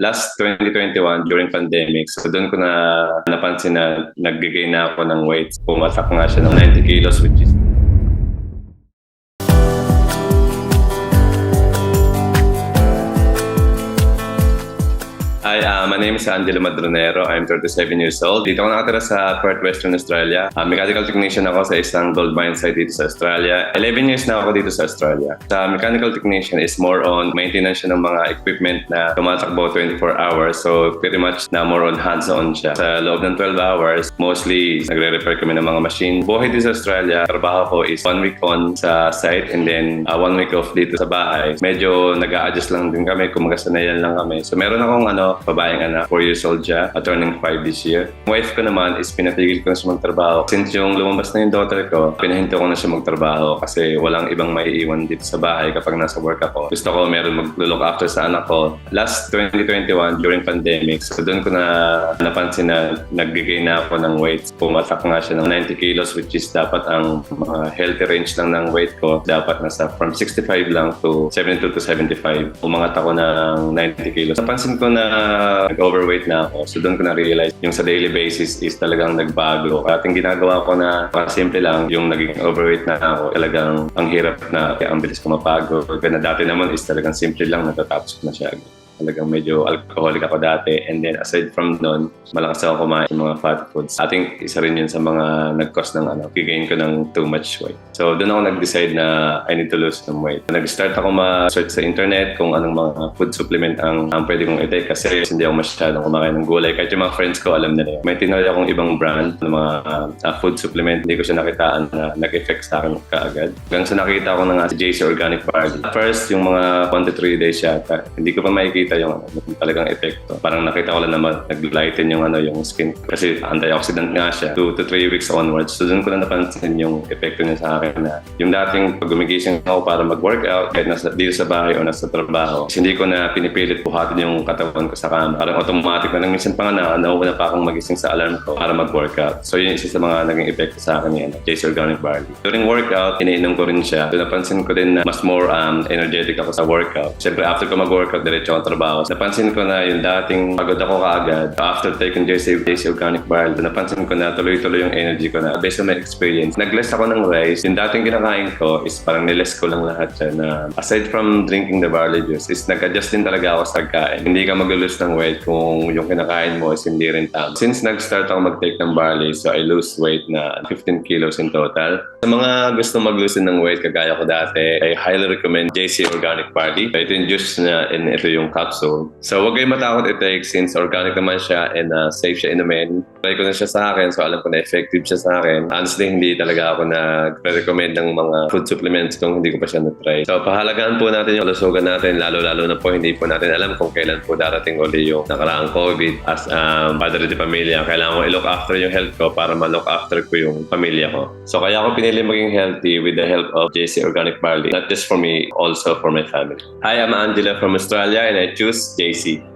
Last 2021 during pandemic, so doon ko na napansin na nag-gain na ako ng weight. Pumatak nga siya ng 90 kilos which is Hi, my name is Angelo Madronero. I'm 37 years old. Dito ako nakatira sa Perth, Western Australia. Mechanical technician ako sa isang gold mine site dito sa Australia. 11 years na ako dito sa Australia. Sa mechanical technician is more on maintenance siya ng mga equipment na tumatakbo 24 hours. So pretty much na more on hands-on siya. Sa loob ng 12 hours, mostly nagre-repair kami ng mga machine. Buhay dito sa Australia, trabaho ko is 1 week on sa site and then 1 week off dito sa bahay. Medyo nag-a-adjust lang din kami, kumagasanayan lang kami. So meron akong babaeng anak, 4 years old siya, turning 5 this year. Wife ko naman is pinatigil ko na siya magtrabaho. Since yung lumabas na yung daughter ko, pinahinto ko na siya magtrabaho kasi walang ibang maiiwan dito sa bahay kapag nasa work ako. Gusto ko meron mag-look after sa anak ko. Last 2021 during pandemic, so doon ko na napansin na nag-gain na ako ng weight. Pumatak nga siya ng 90 kilos which is dapat ang healthy range lang ng weight ko. Dapat nasa from 65 lang to 72 to 75. Umangat ako ng 90 kilos. Napansin ko na nag-overweight na ako. So doon ko na-realize yung sa daily basis is talagang nagbago. At yung ginagawa ko na simple lang, yung naging overweight na ako, talagang ang hirap na, ang bilis ko mapagod. Kaya dati naman is talagang simple lang, natatapos ko na siya. Talagang medyo alcoholic ako dati. And then aside from nun, malakas ako kumain ng mga fat foods. I think isa rin yun sa mga nag-cause ng gain ko ng too much weight. So doon ako nag-decide na I need to lose some weight. Nag-start ako ma-search sa internet kung anong mga food supplement ang pwede kong i-take kasi hindi ako masyadong kumakain ng gulay. Kahit yung mga friends ko alam nila yun. May tinry akong ibang brand ng mga food supplement. Hindi ko siya nakitaan na nag-effect sa akin kaagad. Hanggang sa nakita ko na nga si JC Organic Barley. First, yung mga 1 to 3 days yata, hindi ko pa makikita yung talagang epekto. Parang nakita ko lang naman nag-lighten yung yung skin ko. Kasi antioxidant nga siya. 2 to 3 weeks onwards. So doon ko na napansin yung epekto niya sa akin na yung dating pag gumigising ako para mag-workout kahit nasa dito sa bahay o nasa trabaho, hindi ko na pinipilit buhatin yung katawan ko sa kama. Parang automatic na lang minsan pa nga nauuna pa akong magising sa alarm ko para mag-workout. So yun isa sa mga naging epekto sa akin ni JC Organic Barley. During workout, iniinom ko rin siya. So napansin ko din na mas more energetic ako sa workout. Siyempre after ko mag-workout, diretso ako trabaho. Napansin ko na yung dating pagod ako kaagad. After taking JC Organic Barley, napansin ko na tuloy-tuloy yung energy ko na based on my experience. Nag-less ako ng rice. Yung dating kinakain ko is parang niless ko lang lahat siya na aside from drinking the barley juice is nag-adjust din talaga ako sa pagkain. Hindi ka mag-lose ng weight kung yung kinakain mo is hindi rin tama. Since nag-start ako mag-take ng barley, so I lose weight na 15 kilos in total. Sa mga gusto mag-lose ng weight kagaya ko dati, I highly recommend JC Organic Barley. Ito yung juice na and ito yung capsule. So huwag kayong matakot i-take since organic naman siya and safe siya inumin. Try ko na siya sa akin so alam ko na effective siya sa akin. Honestly, hindi talaga ako nag-recommend ng mga food supplements kung hindi ko pa siya na-try. So pahalagaan po natin yung kalusugan natin lalo-lalo na po hindi po natin alam kung kailan po darating uli yung nakaraang COVID. As padre de pamilya, kailangan ko i-look after yung health ko para ma-look after ko yung pamilya ko. So kaya ako pinili maging healthy with the help of JC Organic Barley. Not just for me, also for my family. Hi, I'm Angela from Australia and I choose JC.